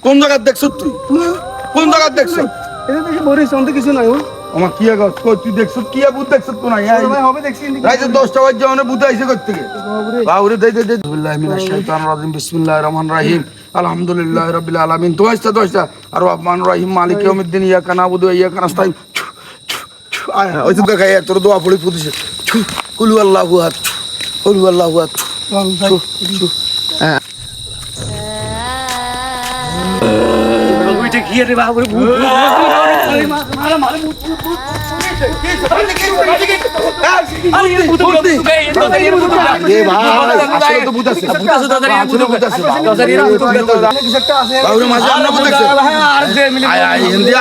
কোন জায়গা দেখছ তুই? কোন জায়গা দেখছ? কিছু নাই আমার কি তুই দেখছ কি বুধ দেখছ তো নাই হবে দেখছি 10টা বাজে অনেক বুধ আইছে কই থেকে বাউরে দে বিসমিল্লাহির মিনাশ শাইতানির রাজিম বিসমিল্লাহির রহমানির রহিম আলহামদুলিল্লাহি রাব্বিল আলামিন 10টা আর রহমানির রহিম মালিকি ইয়াউমিদ্দিন ইয়াকা নাবুদু ওয়া ইয়াকা নাস্তাইন আয় ওই তো গায় তোর দোয়া পড়ি পুদিছে কুলু আল্লাহু আহাদ কুলু আল্লাহু আহাদ ঘিরে রে বাবু মারা মারা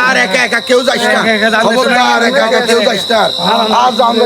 আর একা একা কেউ যাইস না খবরদার একা একা কেউ যাইস না আজ আমরা